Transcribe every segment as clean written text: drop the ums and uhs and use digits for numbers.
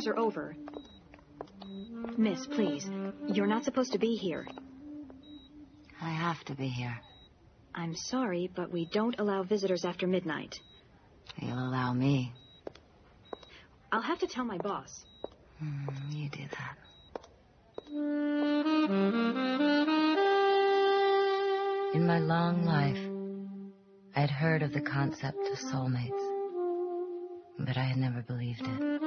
hours are over. Miss, please. You're not supposed to be here. I have to be here. I'm sorry, but we don't allow visitors after midnight. You'll allow me. I'll have to tell my boss. You do that. In my long life, I had heard of the concept of soulmates, but I had never believed it.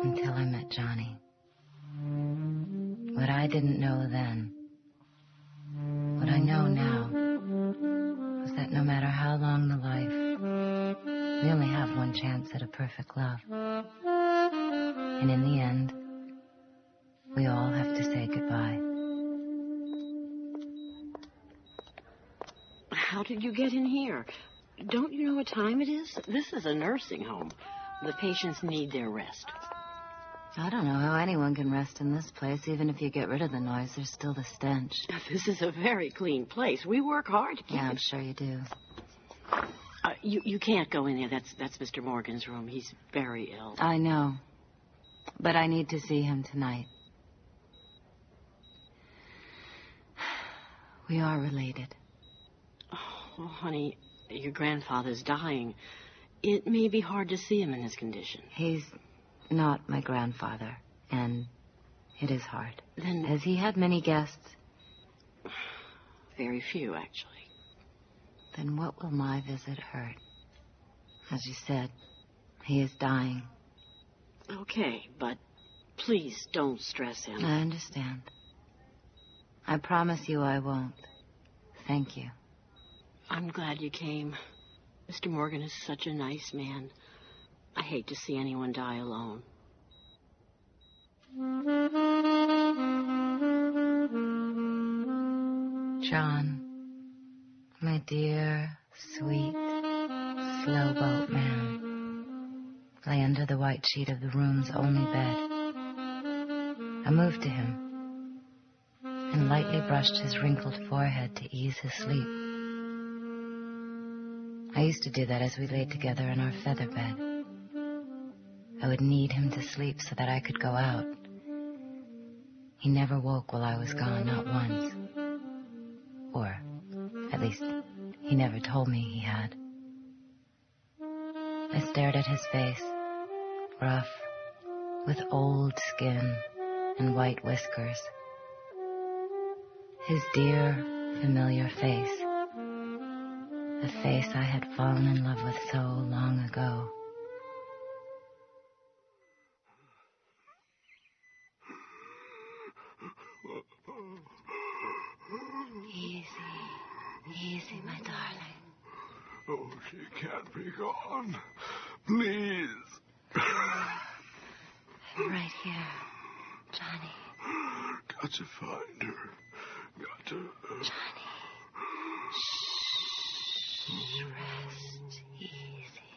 Until I met Johnny. What I didn't know then, what I know now, was that no matter how long the life, we only have one chance at a perfect love. And in the end, we all have to say goodbye. How did you get in here? Don't you know what time it is? This is a nursing home. The patients need their rest. I don't know how anyone can rest in this place. Even if you get rid of the noise, there's still the stench. This is a very clean place. We work hard to keep it. Yeah, I'm sure you do. You can't go in there. That's Mr. Morgan's room. He's very ill. I know. But I need to see him tonight. We are related. Oh, honey, your grandfather's dying. It may be hard to see him in this condition. He's not my grandfather, and it is hard. Then... Has he had many guests? Very few, actually. Then what will my visit hurt? As you said, he is dying. Okay, but please don't stress him. I understand. I promise you I won't. Thank you. I'm glad you came. Mr. Morgan is such a nice man. I hate to see anyone die alone. John, my dear, sweet, slowboat man, lay under the white sheet of the room's only bed. I moved to him and lightly brushed his wrinkled forehead to ease his sleep. I used to do that as we lay together in our feather bed. I would knead him to sleep so that I could go out. He never woke while I was gone, not once. Or, at least, he never told me he had. I stared at his face, rough, with old skin and white whiskers. His dear, familiar face. The face I had fallen in love with so long ago. Easy, my darling. Oh, she can't be gone. Please. Right here, Johnny. Got to find her. Got to... Johnny. Shh. Rest easy.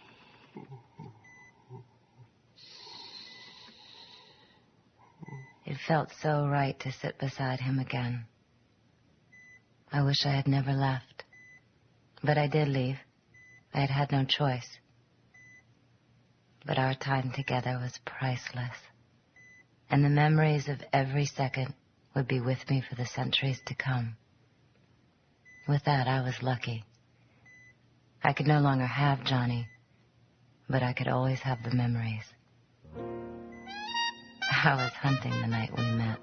It felt so right to sit beside him again. I wish I had never left. But I did leave. I had had no choice. But our time together was priceless. And the memories of every second would be with me for the centuries to come. With that, I was lucky. I could no longer have Johnny, but I could always have the memories. I was hunting the night we met.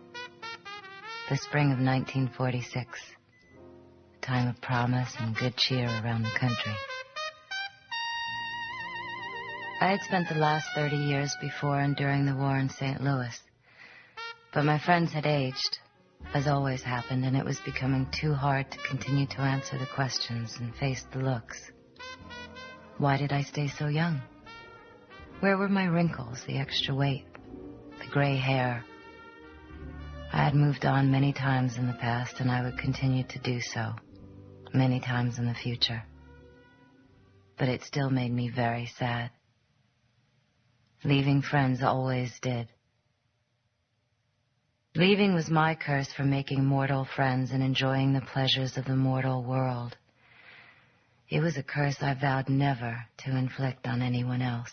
The spring of 1946. A time of promise and good cheer around the country. I had spent the last 30 years before and during the war in St. Louis. But my friends had aged, as always happened, and it was becoming too hard to continue to answer the questions and face the looks. Why did I stay so young? Where were my wrinkles, the extra weight, the gray hair? I had moved on many times in the past, and I would continue to do so, many times in the future. But it still made me very sad. Leaving friends always did. Leaving was my curse for making mortal friends and enjoying the pleasures of the mortal world. It was a curse I vowed never to inflict on anyone else.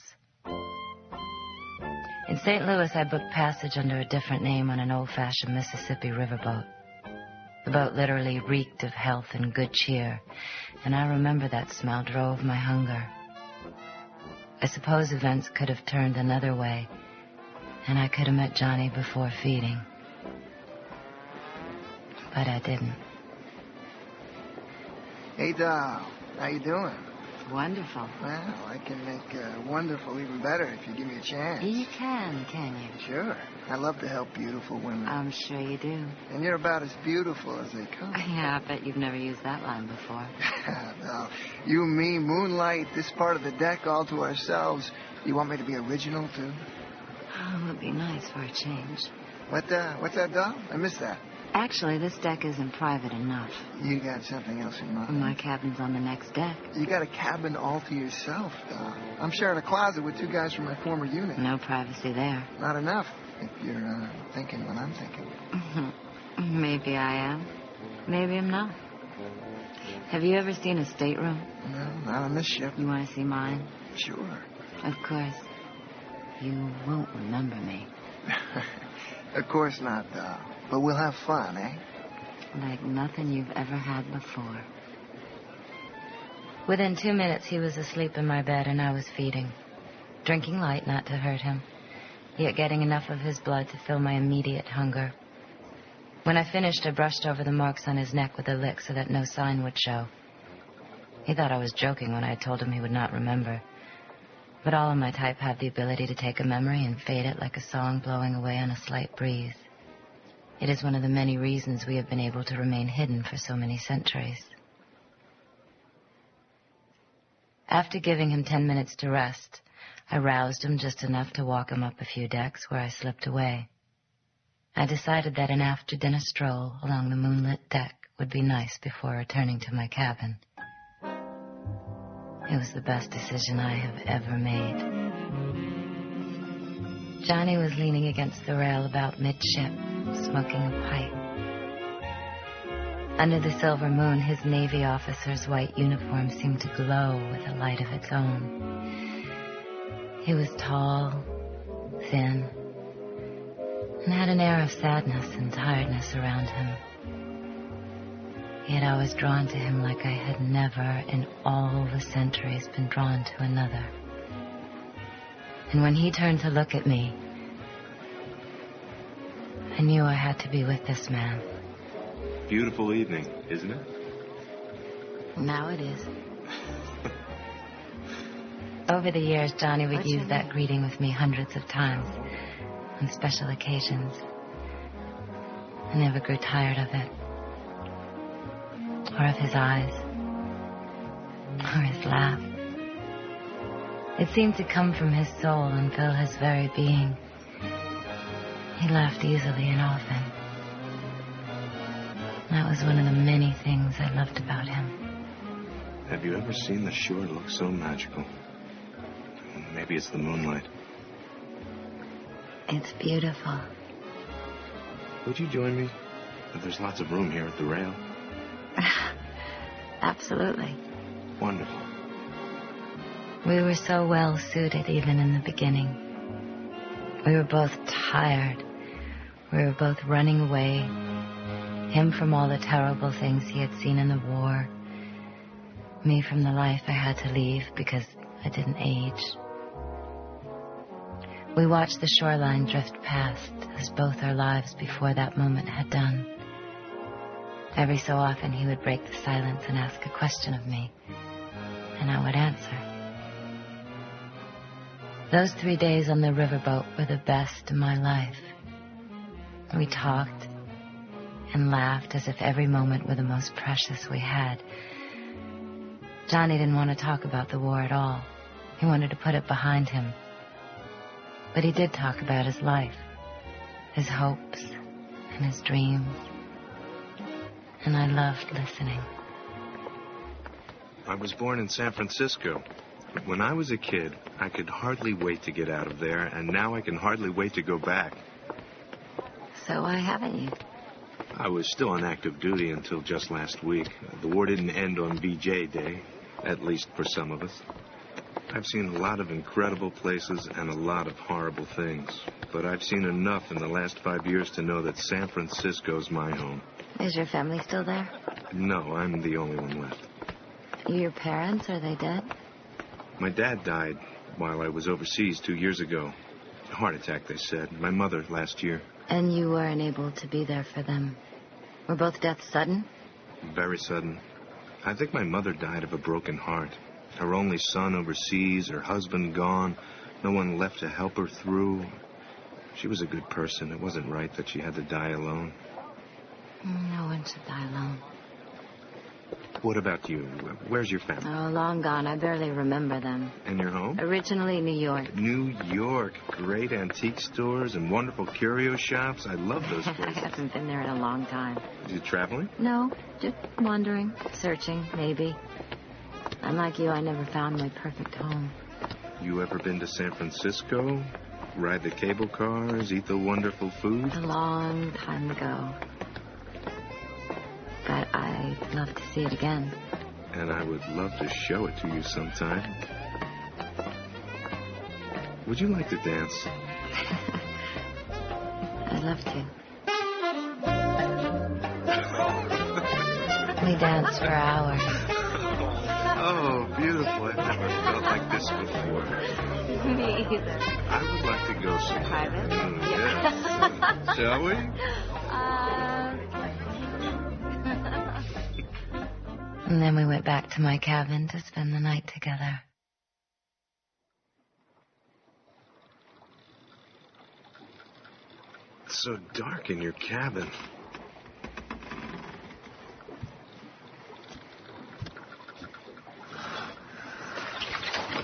In St. Louis, I booked passage under a different name on an old-fashioned Mississippi riverboat. The boat literally reeked of health and good cheer, and I remember that smell drove my hunger. I suppose events could have turned another way, and I could have met Johnny before feeding. But I didn't. Hey, doll. How you doing? Wonderful. Well, I can make wonderful even better if you give me a chance. You can you? Sure. I love to help beautiful women. I'm sure you do. And you're about as beautiful as they come. Yeah, I bet you've never used that line before. No. You, me, moonlight, this part of the deck all to ourselves. You want me to be original, too? Oh, it would be nice for a change. What's that, doll? I missed that. Actually, this deck isn't private enough. You got something else in mind? My cabin's on the next deck. You got a cabin all to yourself, doll. I'm sharing a closet with 2 guys from my former unit. No privacy there. Not enough, if you're thinking what I'm thinking. Maybe I am. Maybe I'm not. Have you ever seen a stateroom? No, not on this ship. You want to see mine? Sure. Of course. You won't remember me. Of course not, doll. But we'll have fun, eh? Like nothing you've ever had before. Within 2 minutes, he was asleep in my bed and I was feeding. Drinking light not to hurt him, yet getting enough of his blood to fill my immediate hunger. When I finished, I brushed over the marks on his neck with a lick so that no sign would show. He thought I was joking when I told him he would not remember. But all of my type have the ability to take a memory and fade it like a song blowing away on a slight breeze. It is one of the many reasons we have been able to remain hidden for so many centuries. After giving him 10 minutes to rest, I roused him just enough to walk him up a few decks where I slipped away. I decided that an after-dinner stroll along the moonlit deck would be nice before returning to my cabin. It was the best decision I have ever made. Johnny was leaning against the rail about midship, smoking a pipe. Under the silver moon, his Navy officer's white uniform seemed to glow with a light of its own. He was tall, thin, and had an air of sadness and tiredness around him. He had always drawn to him like I had never in all the centuries been drawn to another. And when he turned to look at me, I knew I had to be with this man. Beautiful evening, isn't it? Now it is. Over the years, Johnny would use that greeting with me hundreds of times on special occasions. I never grew tired of it. Or of his eyes. Or his laugh. It seemed to come from his soul and fill his very being. He laughed easily and often. That was one of the many things I loved about him. Have you ever seen the shore look so magical? Maybe it's the moonlight. It's beautiful. Would you join me? There's lots of room here at the rail. Absolutely. Wonderful. We were so well suited even in the beginning. We were both tired. We were both running away. Him from all the terrible things he had seen in the war. Me from the life I had to leave because I didn't age. We watched the shoreline drift past as both our lives before that moment had done. Every so often he would break the silence and ask a question of me, and I would answer. Those 3 days on the riverboat were the best in my life. We talked and laughed as if every moment were the most precious we had. Johnny didn't want to talk about the war at all. He wanted to put it behind him. But he did talk about his life, his hopes and his dreams. And I loved listening. I was born in San Francisco. When I was a kid, I could hardly wait to get out of there, and now I can hardly wait to go back. So why haven't you? I was still on active duty until just last week. The war didn't end on VJ Day, at least for some of us. I've seen a lot of incredible places and a lot of horrible things. But I've seen enough in the last 5 years to know that San Francisco's my home. Is your family still there? No, I'm the only one left. Your parents, are they dead? My dad died while I was overseas 2 years ago. A heart attack, they said. My mother last year. And you weren't able to be there for them. Were both deaths sudden? Very sudden. I think my mother died of a broken heart. Her only son overseas, her husband gone, no one left to help her through. She was a good person. It wasn't right that she had to die alone. No one should die alone. What about you? Where's your family? Oh, long gone. I barely remember them. And your home? Originally New York. New York. Great antique stores and wonderful curio shops. I love those I places. haven't been there in a long time. You traveling? No, just wandering, searching, maybe. Unlike you, I never found my perfect home. You ever been to San Francisco? Ride the cable cars? Eat the wonderful food? A long time ago. But I'd love to see it again. And I would love to show it to you sometime. Would you like to dance? I'd love to. We danced for hours. Oh, beautiful. I've never felt like this before. Me either. I would like to go somewhere. Private? Yes. Shall we? And then we went back to my cabin to spend the night together. It's so dark in your cabin.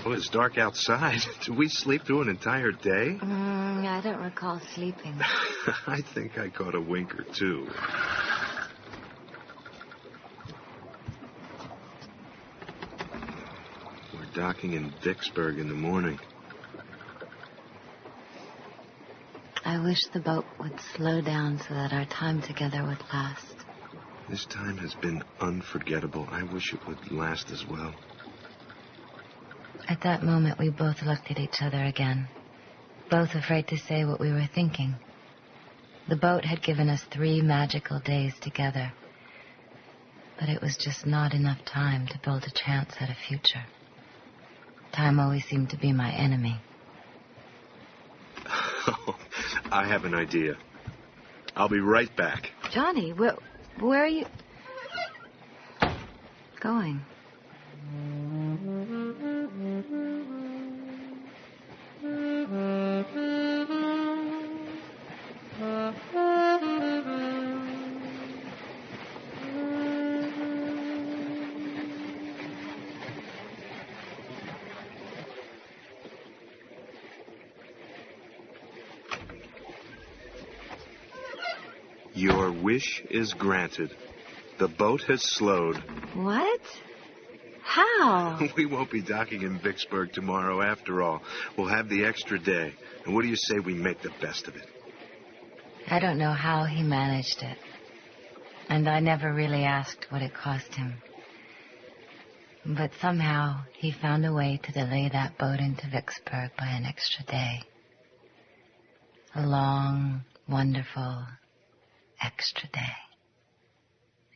Oh, it's dark outside. Did we sleep through an entire day? I don't recall sleeping. I think I caught a wink or two. We're docking in Vicksburg in the morning. I wish the boat would slow down so that our time together would last. This time has been unforgettable. I wish it would last as well. At that moment, we both looked at each other again, both afraid to say what we were thinking. The boat had given us 3 magical days together, but it was just not enough time to build a chance at a future. Time always seemed to be my enemy. I have an idea. I'll be right back. Johnny, where are you going? Your wish is granted. The boat has slowed. What? How? We won't be docking in Vicksburg tomorrow after all. We'll have the extra day. And what do you say we make the best of it? I don't know how he managed it. And I never really asked what it cost him. But somehow he found a way to delay that boat into Vicksburg by an extra day. A long, wonderful, extra day.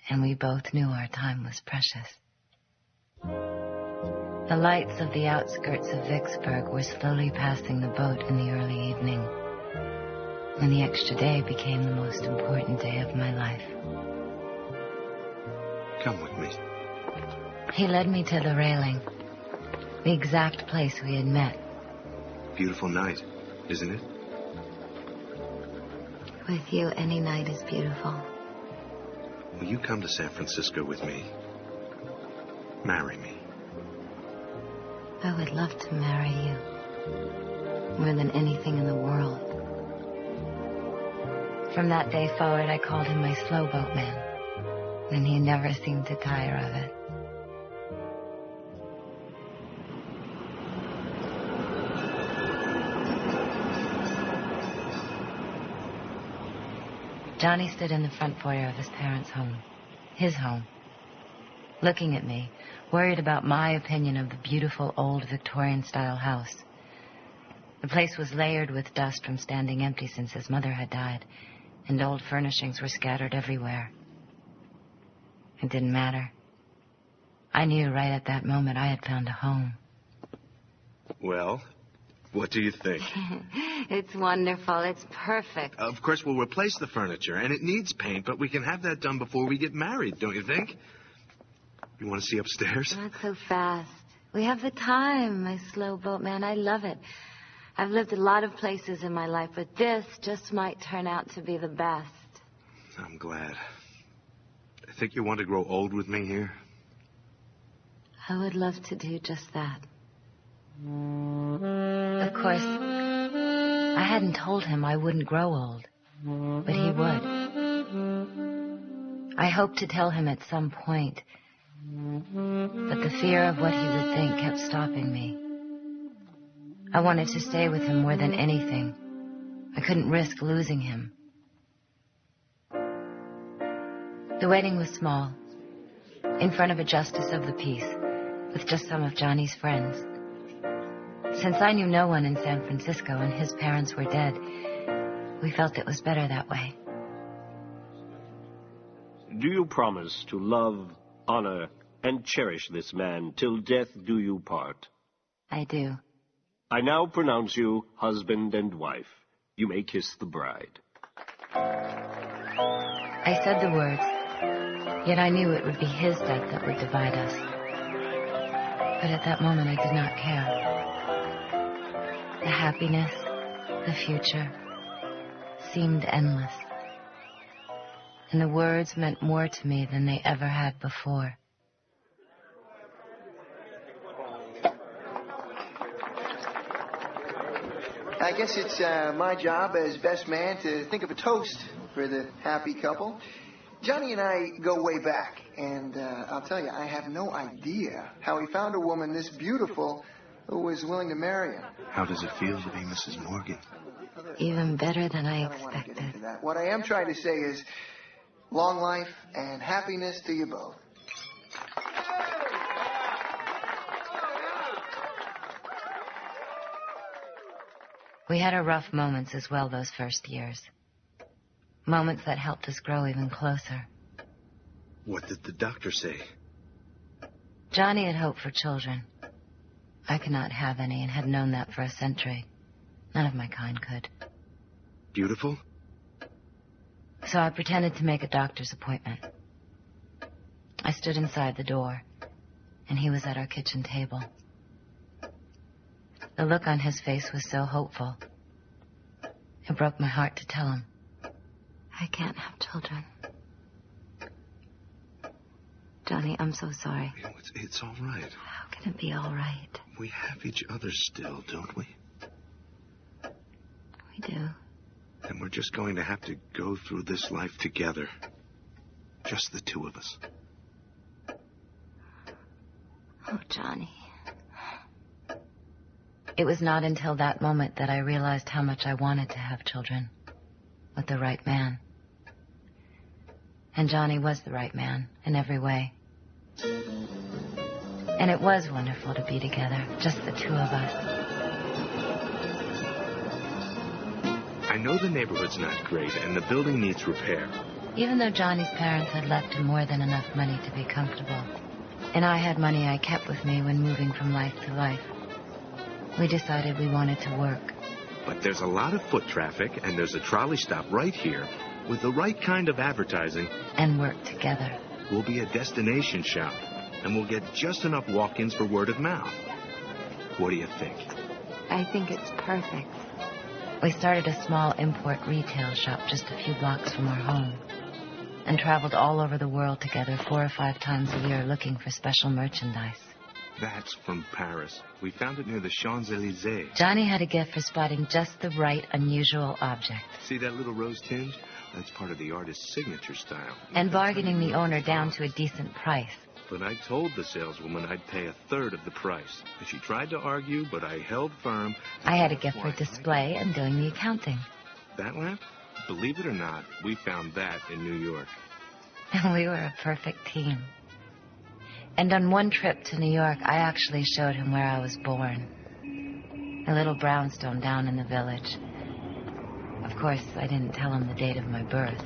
And we both knew our time was precious. The lights of the outskirts of Vicksburg were slowly passing the boat in the early evening. And the extra day became the most important day of my life. Come with me. He led me to the railing, the exact place we had met. Beautiful night, isn't it? With you, any night is beautiful. Will you come to San Francisco with me? Marry me. I would love to marry you. More than anything in the world. From that day forward, I called him my Slowboat man. And he never seemed to tire of it. Johnny stood in the front foyer of his parents' home. His home. looking at me, worried about my opinion of the beautiful old Victorian-style house. The place was layered with dust from standing empty since his mother had died, and old furnishings were scattered everywhere. It didn't matter. I knew right at that moment I had found a home. Well, what do you think? It's wonderful. It's perfect. Of course, we'll replace the furniture, and it needs paint, but we can have that done before we get married, don't you think? You want to see upstairs? Not so fast. We have the time, my Slowboat man. I love it. I've lived a lot of places in my life, but this just might turn out to be the best. I'm glad. I think you want to grow old with me here? I would love to do just that. Of course, I hadn't told him I wouldn't grow old, but he would. I hoped to tell him at some point, but the fear of what he would think kept stopping me. I wanted to stay with him more than anything. I couldn't risk losing him. The wedding was small, in front of a justice of the peace, with just some of Johnny's friends. Since I knew no one in San Francisco and his parents were dead, we felt it was better that way. Do you promise to love, honor, and cherish this man till death do you part? I do. I now pronounce you husband and wife. You may kiss the bride. I said the words, yet I knew it would be his death that would divide us. But at that moment, I did not care. The happiness, the future, seemed endless. And the words meant more to me than they ever had before. I guess it's my job as best man to think of a toast for the happy couple. Johnny and I go way back, and I'll tell you, I have no idea how he found a woman this beautiful who was willing to marry him. How does it feel to be Mrs. Morgan? Even better than I don't want to get expected. into that. What I am trying to say is long life and happiness to you both. We had our rough moments as well those first years. Moments that helped us grow even closer. What did the doctor say? Johnny had hoped for children. I could not have any and had known that for a century. None of my kind could. Beautiful? So I pretended to make a doctor's appointment. I stood inside the door, and he was at our kitchen table. The look on his face was so hopeful. It broke my heart to tell him, I can't have children. Johnny, I'm so sorry. You know, it's all right. How can it be all right? We have each other still, don't we? We do. And we're just going to have to go through this life together. Just the two of us. Oh, Johnny. It was not until that moment that I realized how much I wanted to have children. With the right man. And Johnny was the right man in every way. And it was wonderful to be together, just the two of us. I know the neighborhood's not great, and the building needs repair. Even though Johnny's parents had left him more than enough money to be comfortable, and I had money I kept with me when moving from life to life, we decided we wanted to work. But there's a lot of foot traffic, and there's a trolley stop right here. With the right kind of advertising... And work together. We'll be a destination shop, and we'll get just enough walk-ins for word of mouth. What do you think? I think it's perfect. We started a small import retail shop just a few blocks from our home, and traveled all over the world together 4 or 5 times a year looking for special merchandise. That's from Paris. We found it near the Champs-Élysées. Johnny had a gift for spotting just the right unusual object. See that little rose tinge? That's part of the artist's signature style. And bargaining the owner down to a decent price. But I told the saleswoman I'd pay 1/3 of the price. And she tried to argue, but I held firm. I had a gift for display and doing the accounting. That lamp? Believe it or not, we found that in New York. And we were a perfect team. And on one trip to New York, I actually showed him where I was born. A little brownstone down in the village. Of course, I didn't tell him the date of my birth.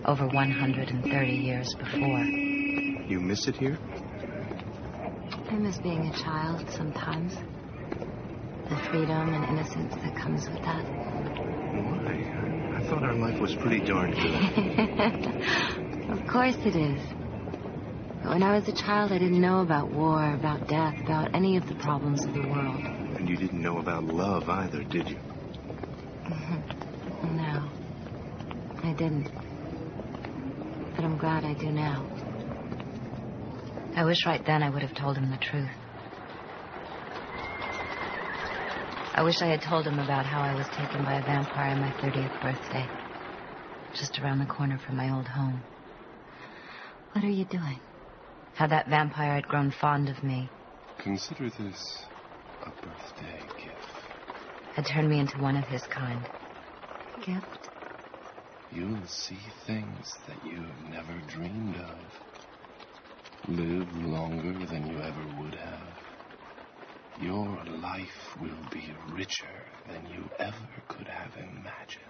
Over 130 years before. You miss it here? I miss being a child sometimes. The freedom and innocence that comes with that. Why? I thought our life was pretty darn good. Of course it is. But when I was a child, I didn't know about war, about death, about any of the problems of the world. And you didn't know about love either, did you? No, I didn't. But I'm glad I do now. I wish right then I would have told him the truth. I wish I had told him about how I was taken by a vampire on my 30th birthday. Just around the corner from my old home. What are you doing? How that vampire had grown fond of me. Consider this a birthday gift. Had turned me into one of his kind. Gift? You'll see things that you've never dreamed of. Live longer than you ever would have. Your life will be richer than you ever could have imagined.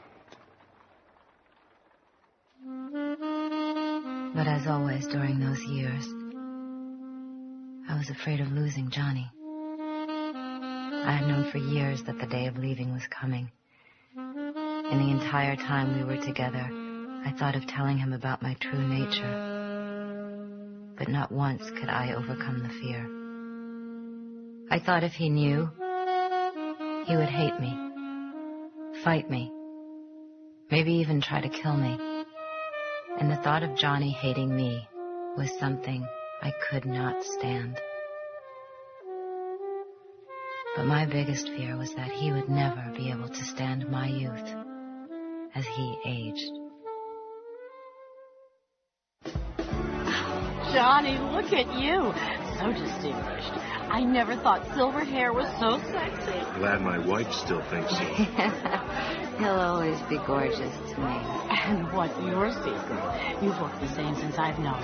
But as always during those years, I was afraid of losing Johnny. I had known for years that the day of leaving was coming. And the entire time we were together, I thought of telling him about my true nature. But not once could I overcome the fear. I thought if he knew, he would hate me, fight me, maybe even try to kill me. And the thought of Johnny hating me was something I could not stand. But my biggest fear was that he would never be able to stand my youth as he aged. Johnny, look at you. So distinguished. I never thought silver hair was so sexy. Glad my wife still thinks so. He'll always be gorgeous to me. And what's your secret? You've looked the same since I've known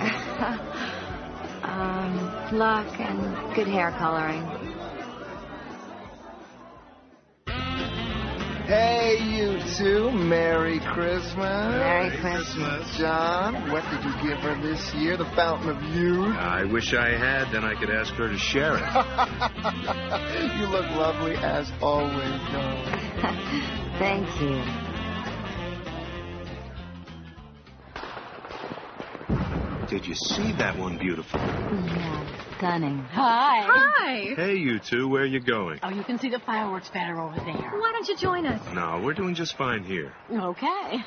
you. Luck and good hair coloring. Hey, you two. Merry Christmas. Merry Christmas. John, what did you give her this year? The fountain of youth? I wish I had, then I could ask her to share it. You look lovely as always, John. Thank you. Did you see that one, beautiful? Yeah, stunning. Hi. Hi. Hey, you two, where are you going? Oh, you can see the fireworks better over there. Why don't you join us? No, we're doing just fine here. Okay.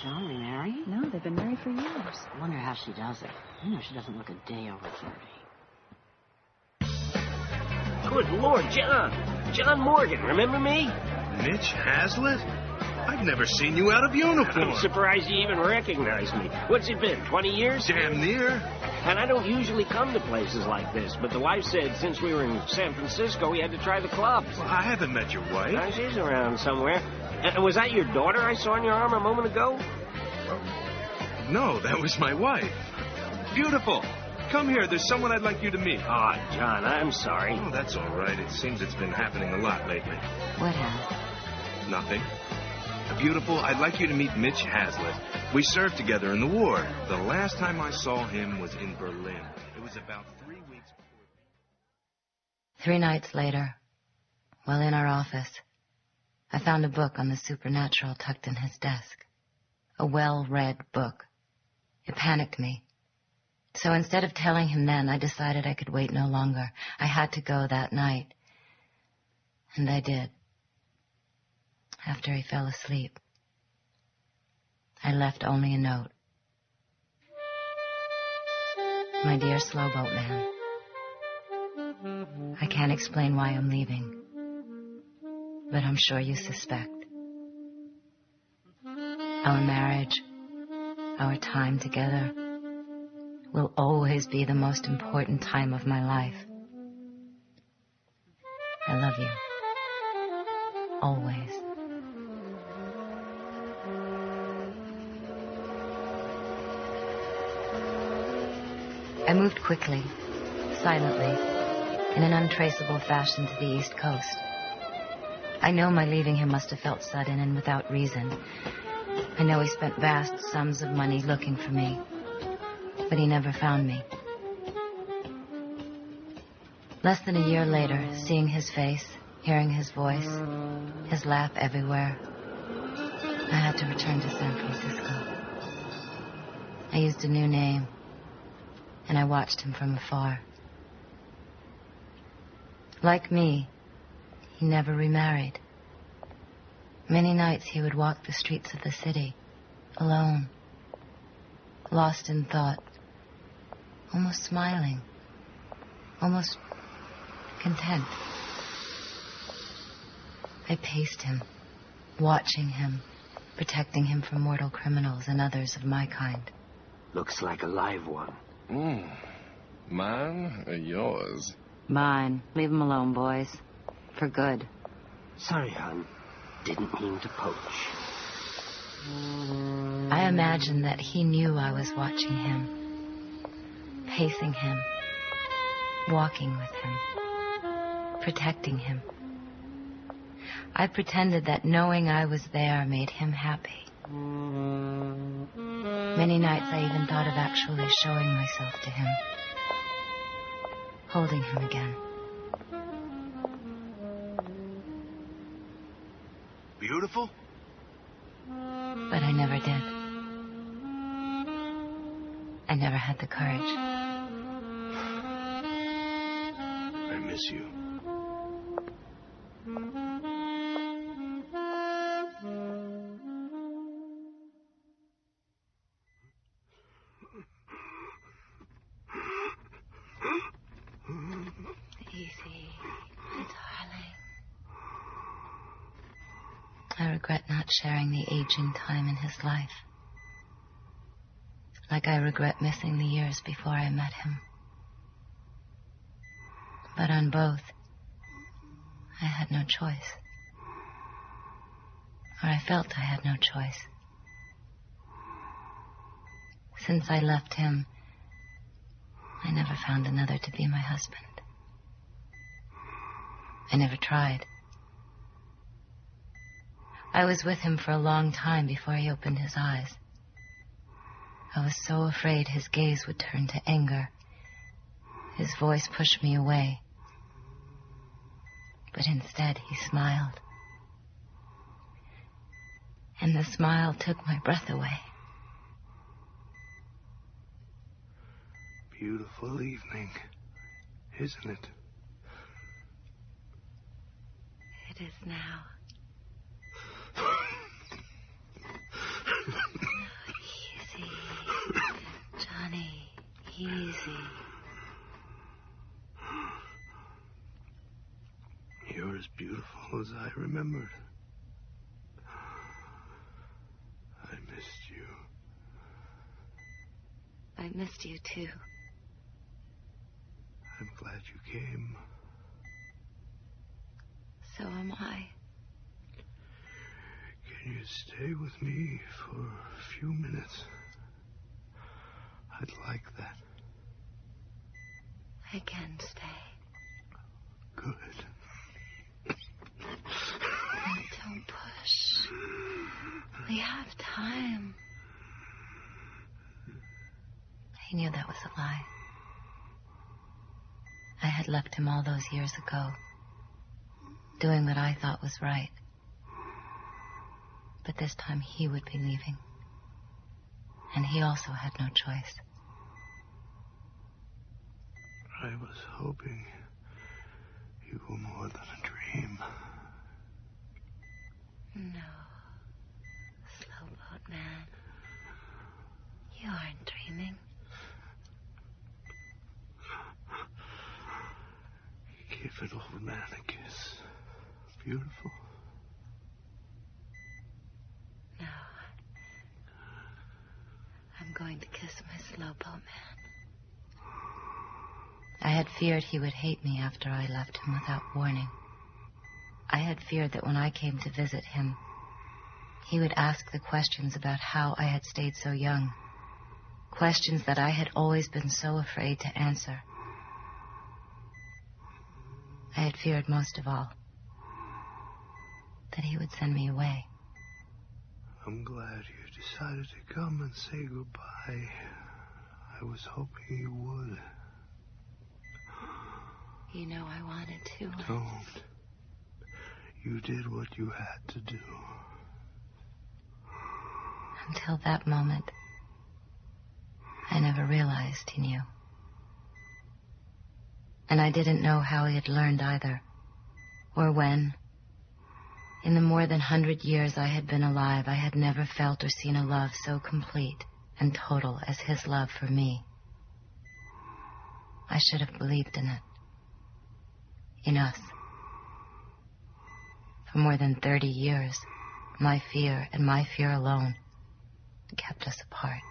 John, we married? No, they've been married for years. I wonder how she does it. You know, she doesn't look a day over 30. Good Lord, John. John Morgan, remember me? Mitch Hazlitt? I've never seen you out of uniform. I'm surprised you even recognize me. What's it been, 20 years? Damn near. And I don't usually come to places like this, but the wife said since we were in San Francisco, we had to try the clubs. Well, I haven't met your wife. She's around somewhere. Was that your daughter I saw on your arm a moment ago? No, that was my wife. Beautiful. Come here. There's someone I'd like you to meet. Oh, John, I'm sorry. Oh, that's all right. It seems it's been happening a lot lately. What has? Nothing. Beautiful, I'd like you to meet Mitch Hazlitt. We served together in the war. The last time I saw him was in Berlin. It was about 3 weeks before. 3 nights later, while in our office, I found a book on the supernatural tucked in his desk. A well-read book. It panicked me. So instead of telling him then, I decided I could wait no longer. I had to go that night. And I did. After he fell asleep, I left only a note. My dear Slowboat man, I can't explain why I'm leaving, but I'm sure you suspect. Our marriage, our time together, will always be the most important time of my life. I love you. Always. I moved quickly, silently, in an untraceable fashion to the East Coast. I know my leaving him must have felt sudden and without reason. I know he spent vast sums of money looking for me, but he never found me. Less than a year later, seeing his face, hearing his voice, his laugh everywhere, I had to return to San Francisco. I used a new name, and I watched him from afar. Like me, he never remarried. Many nights he would walk the streets of the city, alone, lost in thought, almost smiling, almost content. I paced him, watching him, protecting him from mortal criminals and others of my kind. Looks like a live one. Mine or yours? Mine. Leave him alone, boys. For good. Sorry, hon. Didn't mean to poach. I imagined that he knew I was watching him, pacing him, walking with him, protecting him. I pretended that knowing I was there made him happy. Many nights I even thought of actually showing myself to him, holding him again. Beautiful? But I never did. I never had the courage. I miss you. Easy, my darling. I regret not sharing the aging time in his life. Like I regret missing the years before I met him. But on both, I had no choice. Or I felt I had no choice. Since I left him, I never found another to be my husband. I never tried. I was with him for a long time before he opened his eyes. I was so afraid his gaze would turn to anger. His voice pushed me away. But instead, he smiled. And the smile took my breath away. Beautiful evening, isn't it? It is now. Easy, Johnny, easy. You're as beautiful as I remembered. I missed you. I missed you too. I'm glad you came. So am I. Can you stay with me for a few minutes? I'd like that. I can stay. Good. Don't push. We have time. He knew that was a lie. I had left him all those years ago, doing what I thought was right. But this time he would be leaving. And he also had no choice. I was hoping you were more than a dream. No. Slowboat man. You aren't dreaming. Give an old man a kiss. Beautiful. No. I'm going to kiss my slowboat man. I had feared he would hate me after I left him without warning. I had feared that when I came to visit him, he would ask the questions about how I had stayed so young, Questions that I had always been so afraid to answer. I had feared most of all that he would send me away. I'm glad you decided to come and say goodbye. I was hoping you would. You know I wanted to. Don't. You did what you had to do. Until that moment, I never realized he knew. And I didn't know how he had learned either, or when. In the more than 100 years I had been alive, I had never felt or seen a love so complete and total as his love for me. I should have believed in it. In us. For more than 30 years, my fear and my fear alone kept us apart.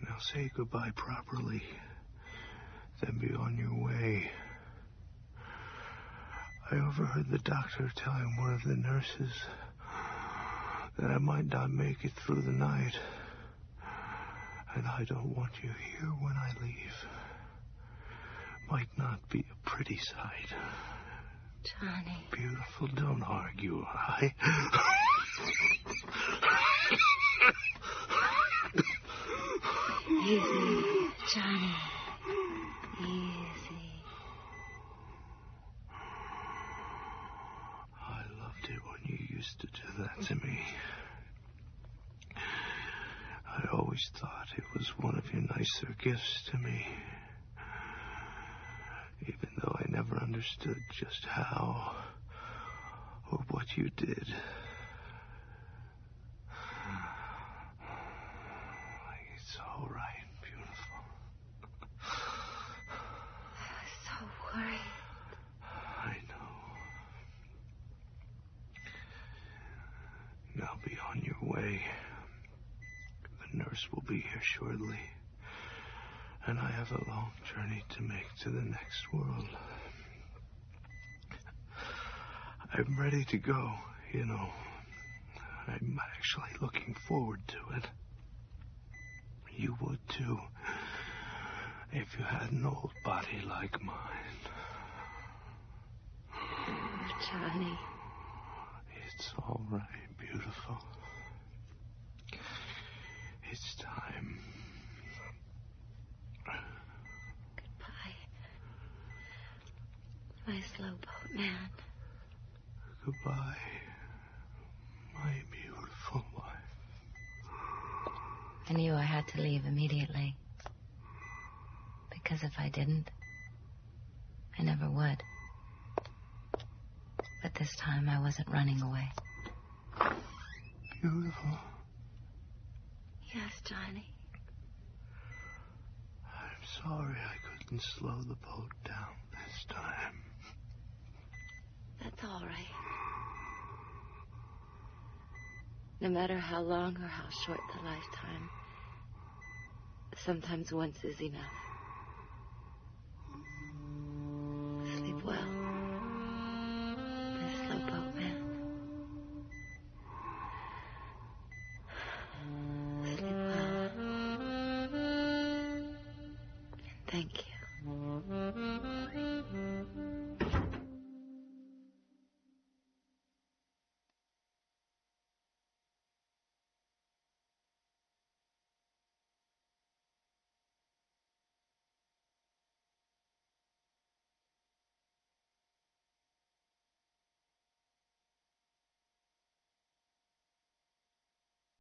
Now say goodbye properly. Then be on your way. I overheard the doctor telling one of the nurses that I might not make it through the night. And I don't want you here when I leave. Might not be a pretty sight. Johnny. Beautiful, don't argue, all right? Easy, Johnny. Easy. I loved it when you used to do that to me. I always thought it was one of your nicer gifts to me. Even though I never understood just how or what you did. It's all right, beautiful. I was so worried. I know. Now be on your way. The nurse will be here shortly. And I have a long journey to make to the next world. I'm ready to go, you know. I'm actually looking forward to it. You would too, if you had an old body like mine. Johnny. It's all right, beautiful. It's time. My slowboat man. Goodbye, my beautiful wife. I knew I had to leave immediately. Because if I didn't, I never would. But this time I wasn't running away. Beautiful. Yes, Johnny. I'm sorry I couldn't slow the boat down this time. That's all right. No matter how long or how short the lifetime, sometimes once is enough.